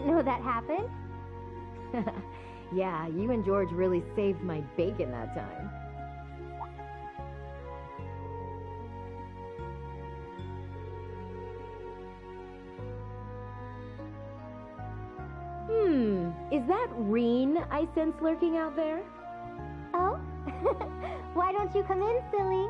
didn't know that happened. Yeah, you and George really saved my bacon that time. Is that Reen I sense lurking out there? Oh? Why don't you come in, silly?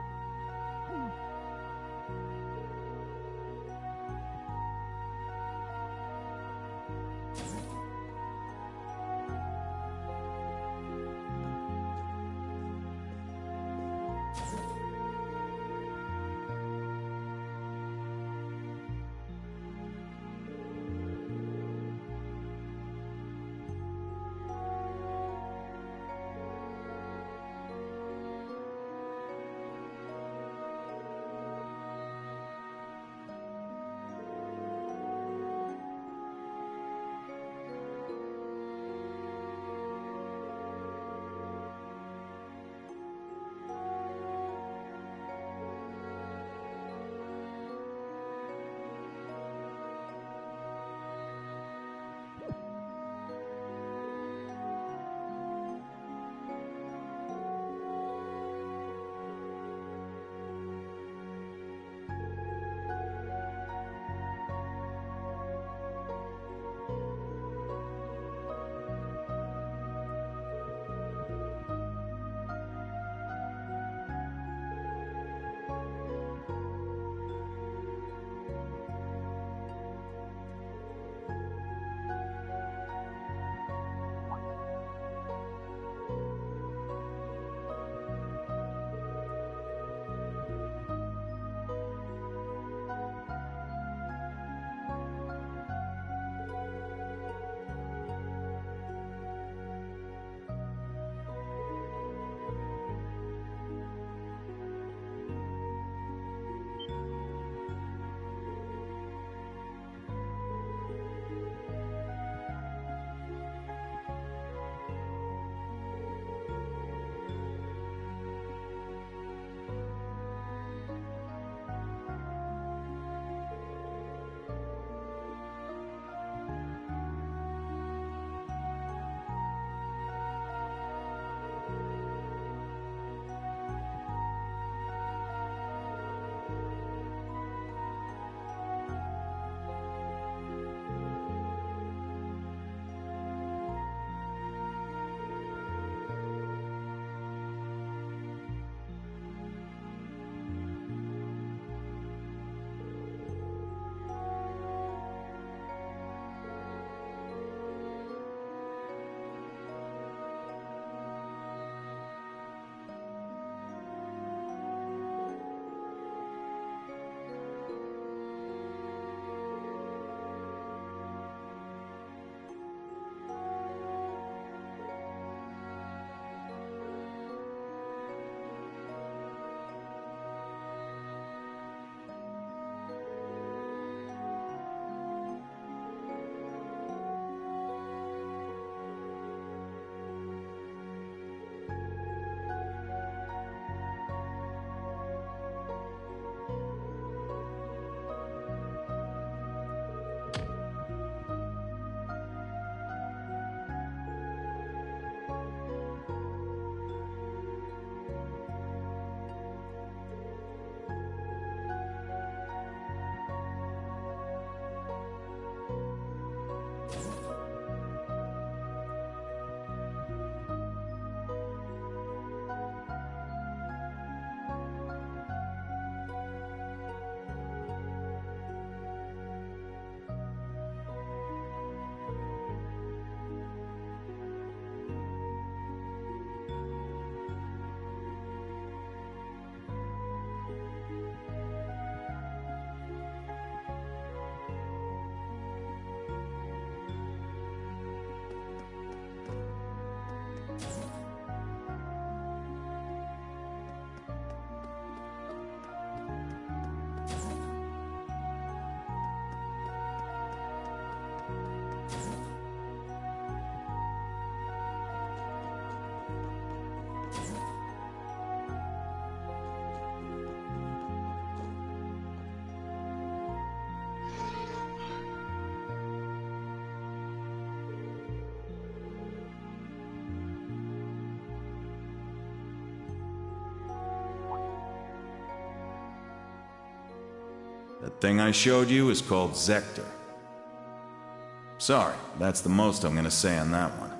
Thing I showed you is called Zector. Sorry, that's the most I'm gonna say on that one.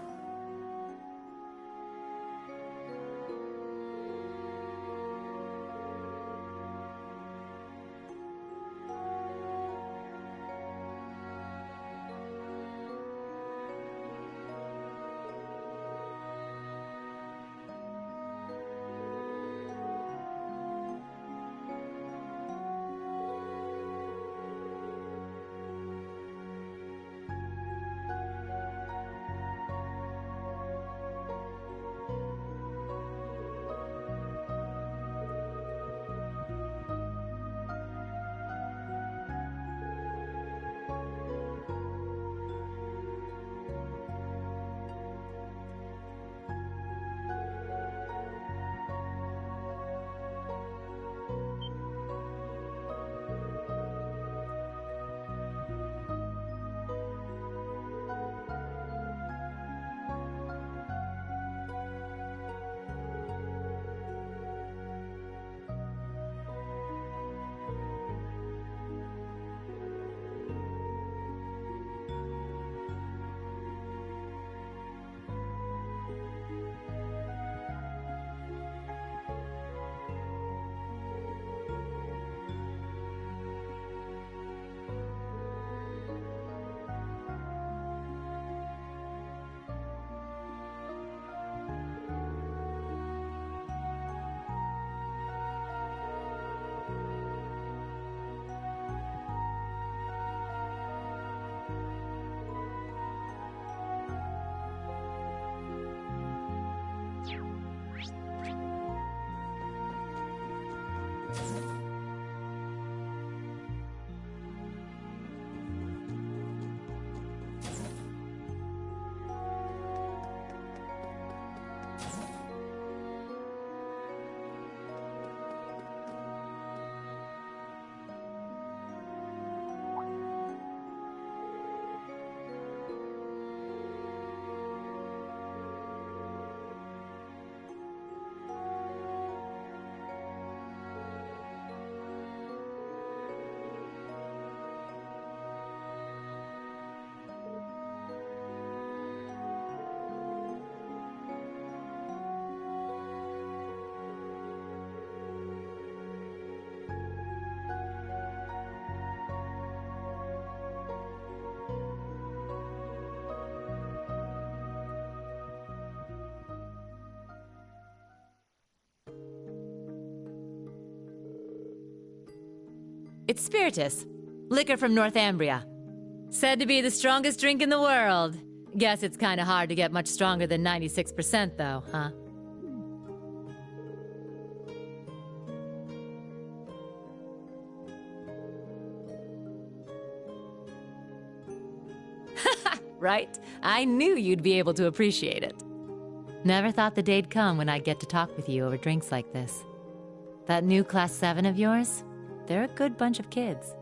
It's Spiritus, liquor from Northumbria. Said to be the strongest drink in the world. Guess it's kinda hard to get much stronger than 96% though, huh? Right? I knew you'd be able to appreciate it. Never thought the day'd come when I'd get to talk with you over drinks like this. That new Class 7 of yours? They're a good bunch of kids.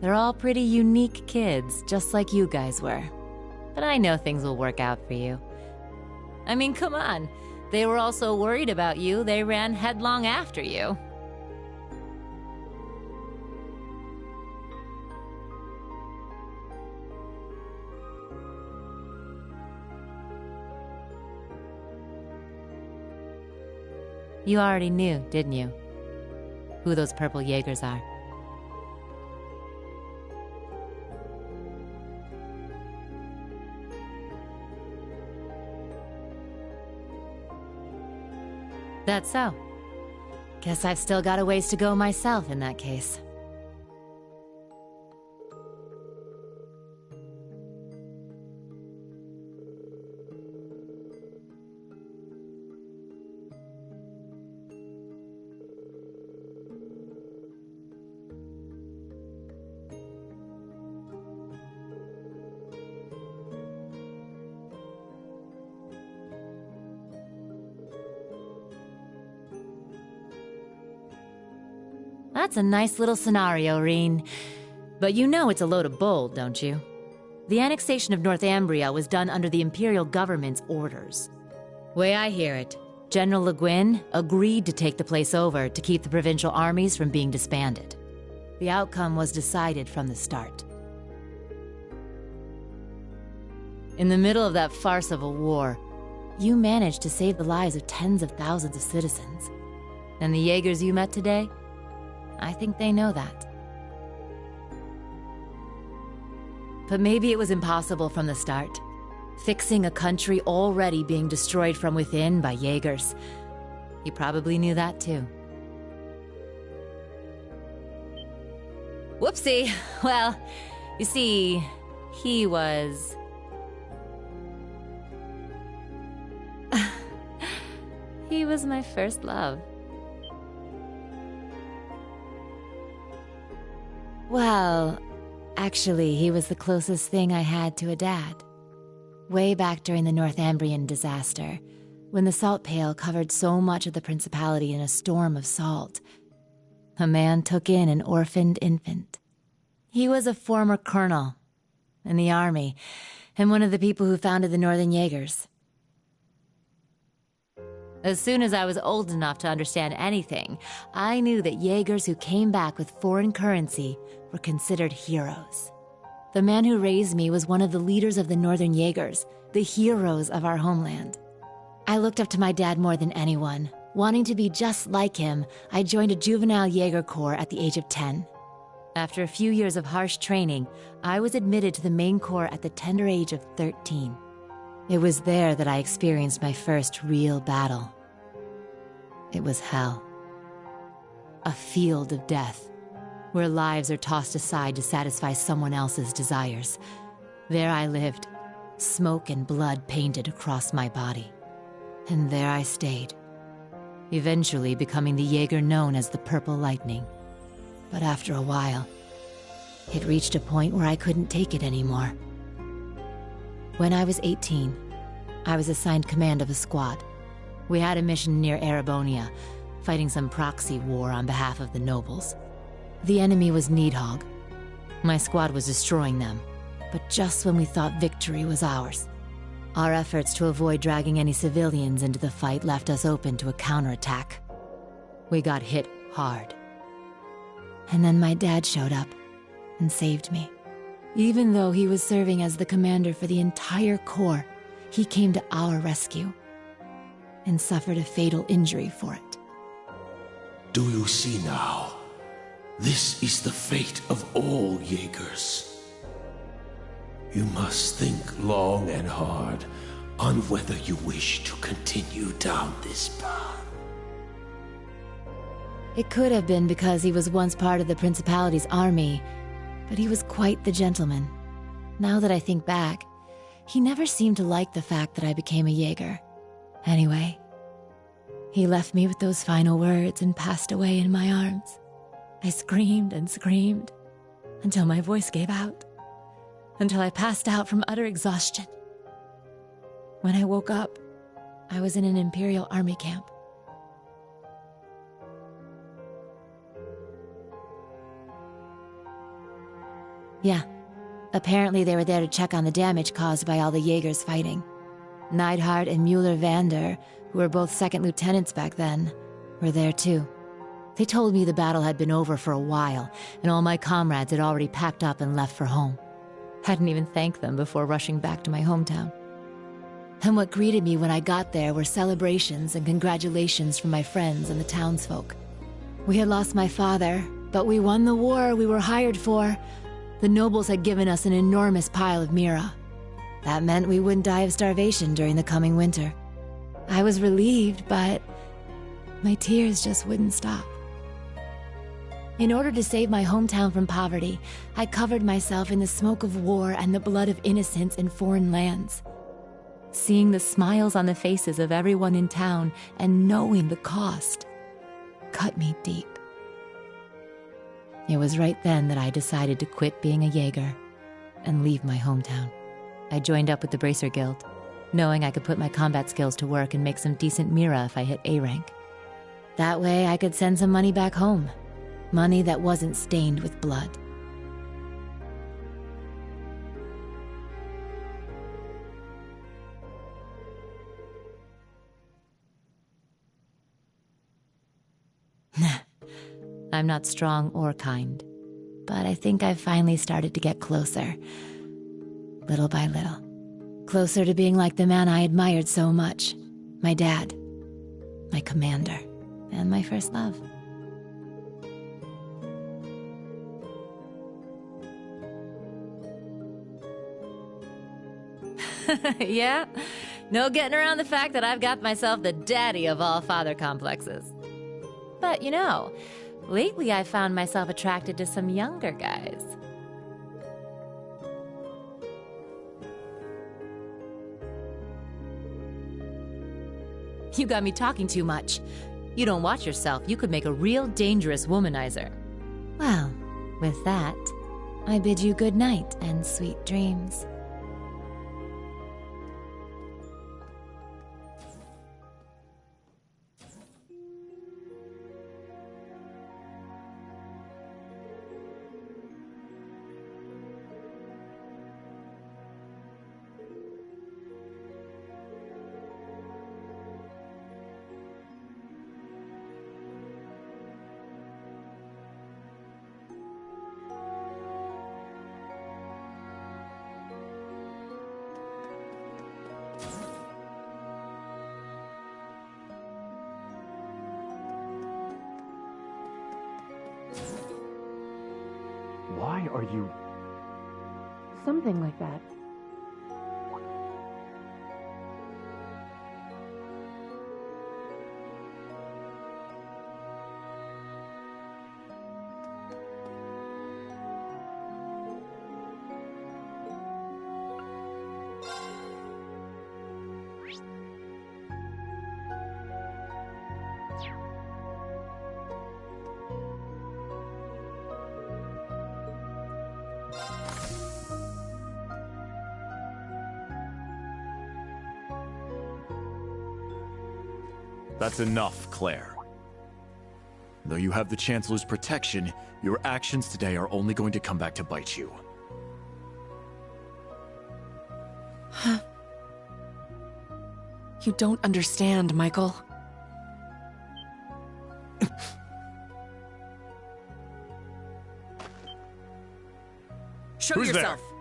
They're all pretty unique kids, just like you guys were. But I know things will work out for you. I mean, come on. They were all so worried about you, they ran headlong after you. You already knew, didn't you? Who those purple Jaegers are. That's so. Guess I've still got a ways to go myself in that case. That's a nice little scenario, Reen. But you know it's a load of bull, don't you? The annexation of Northumbria was done under the Imperial government's orders. Way I hear it, General Le Guin agreed to take the place over to keep the provincial armies from being disbanded. The outcome was decided from the start. In the middle of that farce of a war, you managed to save the lives of tens of thousands of citizens. And the Jaegers you met today? I think they know that. But maybe it was impossible from the start. Fixing a country already being destroyed from within by Jaegers. You probably knew that too. Whoopsie. Well, you see, he was... he was my first love. Well, actually, he was the closest thing I had to a dad. Way back during the Northumbrian disaster, when the salt pail covered so much of the Principality in a storm of salt, a man took in an orphaned infant. He was a former colonel in the army, and one of the people who founded the Northern Jaegers. As soon as I was old enough to understand anything, I knew that Jaegers who came back with foreign currency were considered heroes. The man who raised me was one of the leaders of the Northern Jaegers, the heroes of our homeland. I looked up to my dad more than anyone. Wanting to be just like him, I joined a juvenile Jaeger Corps at the age of 10. After a few years of harsh training, I was admitted to the main corps at the tender age of 13. It was there that I experienced my first real battle. It was hell. A field of death, where lives are tossed aside to satisfy someone else's desires. There I lived, smoke and blood painted across my body. And there I stayed, eventually becoming the Jaeger known as the Purple Lightning. But after a while, it reached a point where I couldn't take it anymore. When I was 18, I was assigned command of a squad. We had a mission near Erebonia, fighting some proxy war on behalf of the nobles. The enemy was Needhogg. My squad was destroying them, but just when we thought victory was ours. Our efforts to avoid dragging any civilians into the fight left us open to a counterattack. We got hit hard. And then my dad showed up and saved me. Even though he was serving as the commander for the entire corps, he came to our rescue and suffered a fatal injury for it. Do you see now? This is the fate of all Jaegers. You must think long and hard on whether you wish to continue down this path. It could have been because he was once part of the Principality's army, but he was quite the gentleman. Now that I think back, he never seemed to like the fact that I became a Jaeger. Anyway, he left me with those final words and passed away in my arms. I screamed and screamed until my voice gave out, until I passed out from utter exhaustion. When I woke up, I was in an Imperial Army camp. Yeah, apparently they were there to check on the damage caused by all the Jaegers fighting. Neidhart and Mueller-Vander, who were both second lieutenants back then, were there too. They told me the battle had been over for a while, and all my comrades had already packed up and left for home. Hadn't even thanked them before rushing back to my hometown. And what greeted me when I got there were celebrations and congratulations from my friends and the townsfolk. We had lost my father, but we won the war we were hired for. The nobles had given us an enormous pile of Mira. That meant we wouldn't die of starvation during the coming winter. I was relieved, but my tears just wouldn't stop. In order to save my hometown from poverty, I covered myself in the smoke of war and the blood of innocents in foreign lands. Seeing the smiles on the faces of everyone in town and knowing the cost cut me deep. It was right then that I decided to quit being a Jaeger and leave my hometown. I joined up with the Bracer Guild, knowing I could put my combat skills to work and make some decent Mira if I hit A rank. That way I could send some money back home. Money that wasn't stained with blood. I'm not strong or kind. But I think I've finally started to get closer. Little by little. Closer to being like the man I admired so much. My dad. My commander. And my first love. Yeah? No getting around the fact that I've got myself the daddy of all father complexes. But you know, lately I found myself attracted to some younger guys. You got me talking too much. You don't watch yourself, you could make a real dangerous womanizer. Well, with that, I bid you good night and sweet dreams. Why are you... Something like that. That's enough, Claire. Though you have the Chancellor's protection, your actions today are only going to come back to bite you. You don't understand, Michael. Show Who's yourself! there?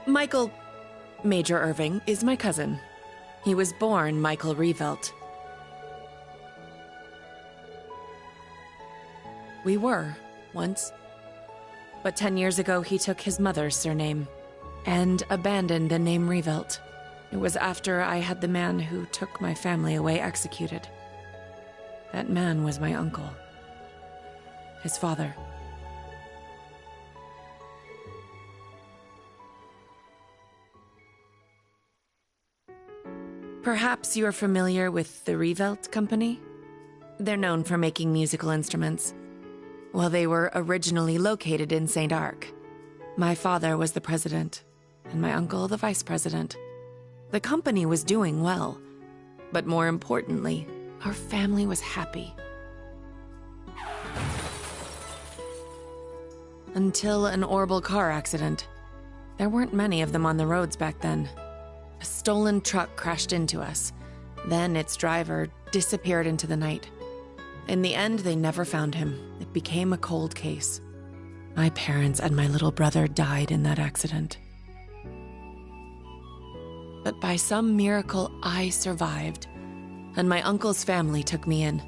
Michael... Major Irving is my cousin. He was born Michael Revelt. We were, once. But 10 years ago, he took his mother's surname and abandoned the name Revelt. It was after I had the man who took my family away executed. That man was my uncle. His father. Perhaps you're familiar with the Revelt Company? They're known for making musical instruments. Well, they were originally located in St. Arc. My father was the president, and my uncle the vice president. The company was doing well, but more importantly, our family was happy. Until an horrible car accident. There weren't many of them on the roads back then. A stolen truck crashed into us. Then its driver disappeared into the night. In the end, they never found him. It became a cold case. My parents and my little brother died in that accident. But by some miracle, I survived, and my uncle's family took me in.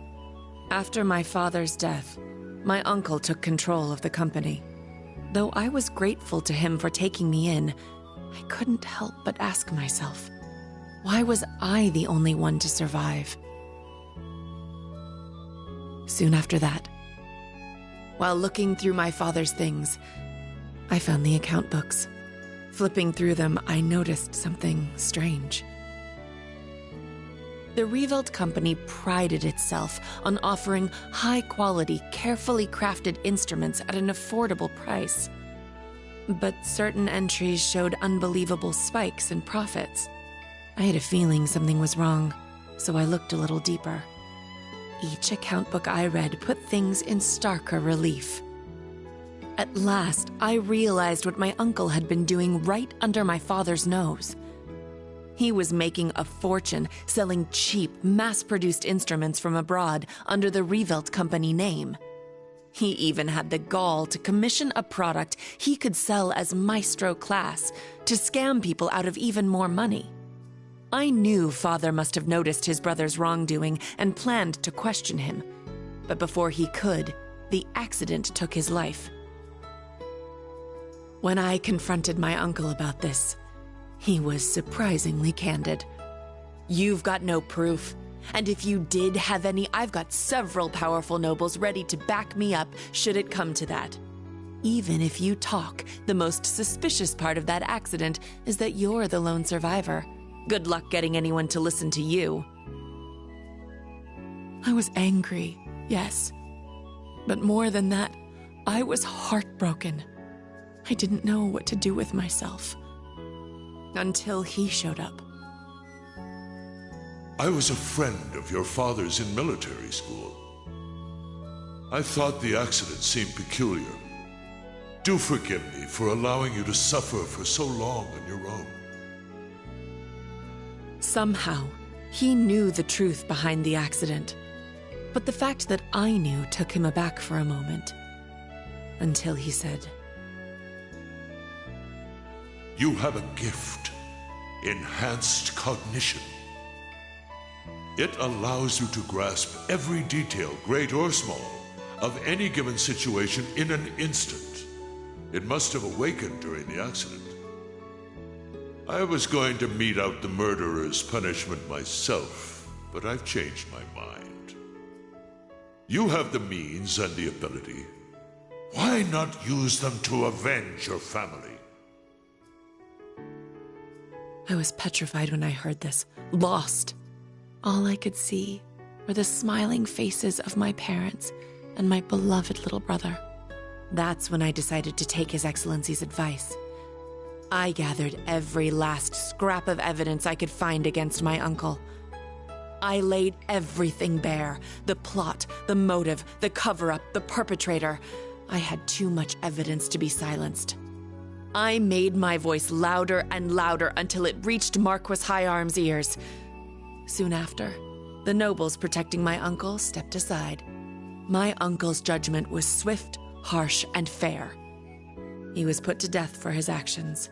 After my father's death, my uncle took control of the company. Though I was grateful to him for taking me in, I couldn't help but ask myself, why was I the only one to survive? Soon after that, while looking through my father's things, I found the account books. Flipping through them, I noticed something strange. The Revelt Company prided itself on offering high-quality, carefully crafted instruments at an affordable price. But certain entries showed unbelievable spikes in profits. I had a feeling something was wrong, so I looked a little deeper. Each account book I read put things in starker relief. At last, I realized what my uncle had been doing right under my father's nose. He was making a fortune selling cheap, mass-produced instruments from abroad under the Revelt Company name. He even had the gall to commission a product he could sell as Maestro class to scam people out of even more money. I knew Father must have noticed his brother's wrongdoing and planned to question him. But before he could, the accident took his life. When I confronted my uncle about this, he was surprisingly candid. "You've got no proof, and if you did have any, I've got several powerful nobles ready to back me up should it come to that. Even if you talk, the most suspicious part of that accident is that you're the lone survivor. Good luck getting anyone to listen to you." I was angry, yes. But more than that, I was heartbroken. I didn't know what to do with myself. Until he showed up. I was a friend of your father's in military school. I thought the accident seemed peculiar. Do forgive me for allowing you to suffer for so long on your own. Somehow, he knew the truth behind the accident. But the fact that I knew took him aback for a moment. Until he said, You have a gift, enhanced cognition. It allows you to grasp every detail, great or small, of any given situation in an instant. It must have awakened during the accident. I was going to mete out the murderer's punishment myself, but I've changed my mind. You have the means and the ability. Why not use them to avenge your family? I was petrified when I heard this, lost. All I could see were the smiling faces of my parents and my beloved little brother. That's when I decided to take His Excellency's advice. I gathered every last scrap of evidence I could find against my uncle. I laid everything bare, the plot, the motive, the cover-up, the perpetrator. I had too much evidence to be silenced. I made my voice louder and louder until it reached Marquis Higharm's ears. Soon after, the nobles protecting my uncle stepped aside. My uncle's judgment was swift, harsh, and fair. He was put to death for his actions.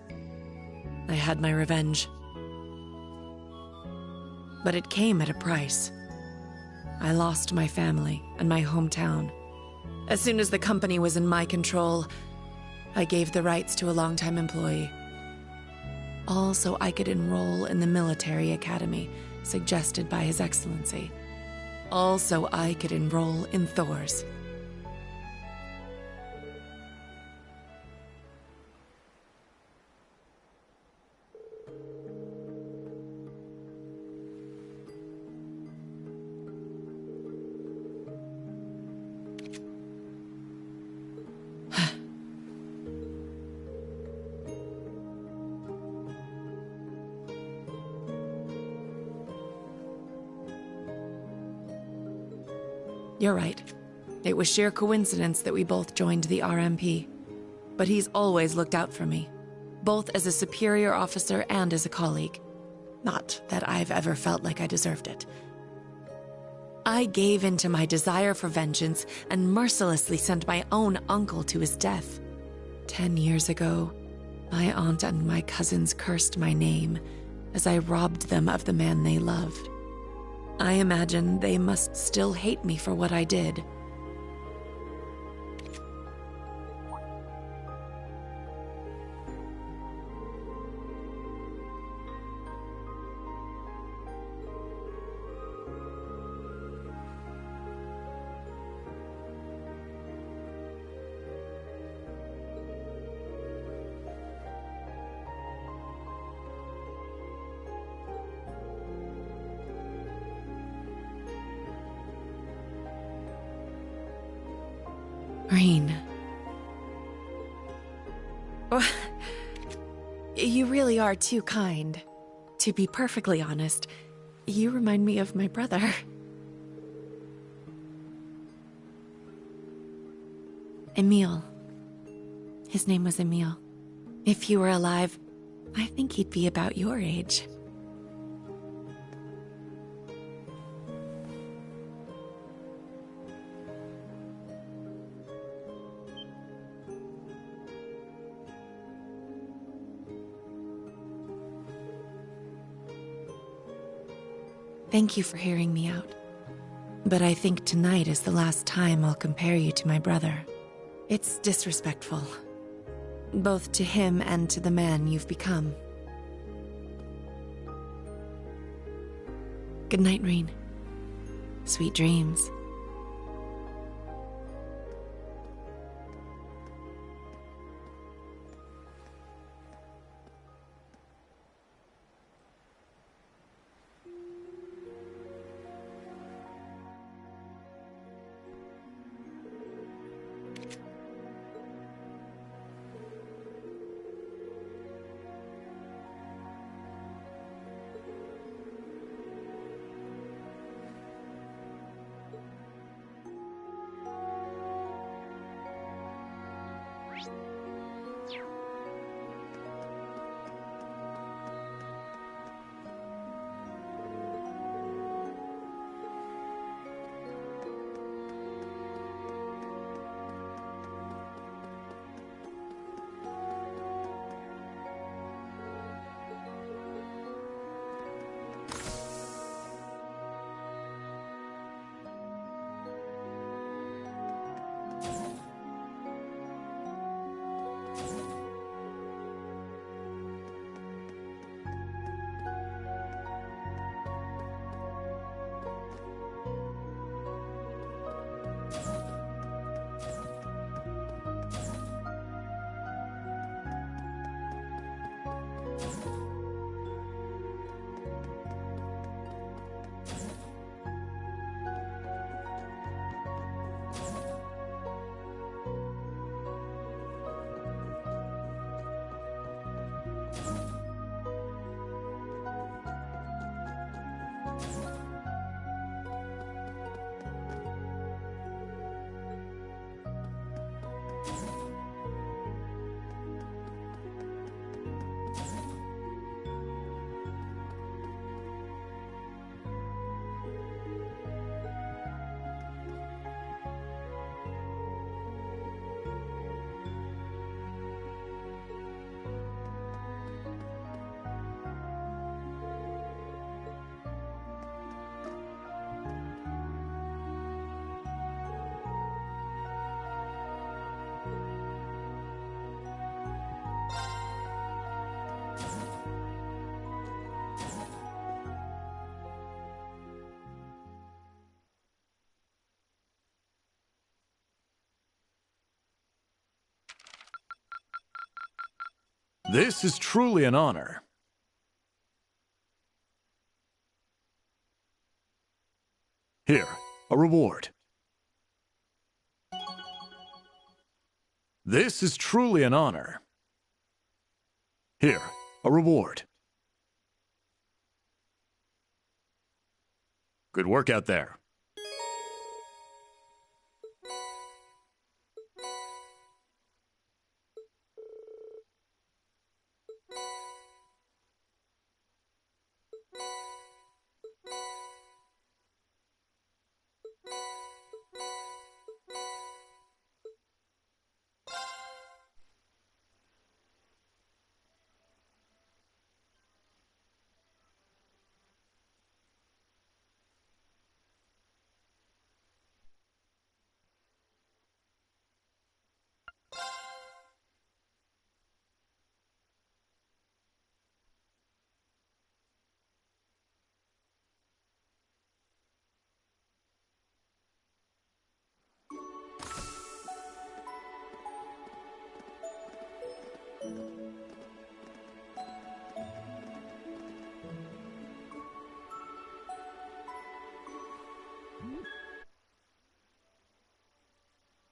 I had my revenge. But it came at a price. I lost my family and my hometown. As soon as the company was in my control, I gave the rights to a longtime employee. All so I could enroll in the military academy suggested by His Excellency. All so I could enroll in Thors. You're right. It was sheer coincidence that we both joined the RMP. But he's always looked out for me, both as a superior officer and as a colleague. Not that I've ever felt like I deserved it. I gave in to my desire for vengeance and mercilessly sent my own uncle to his death. 10 years ago, my aunt and my cousins cursed my name as I robbed them of the man they loved. I imagine they must still hate me for what I did. Rean. You really are too kind. To be perfectly honest, you remind me of my brother. Emil. His name was Emil. If he were alive, I think he'd be about your age. Thank you for hearing me out. But I think tonight is the last time I'll compare you to my brother. It's disrespectful, both to him and to the man you've become. Good night, Rean. Sweet dreams. This is truly an honor. Here, a reward. This is truly an honor. Here, a reward. Good work out there.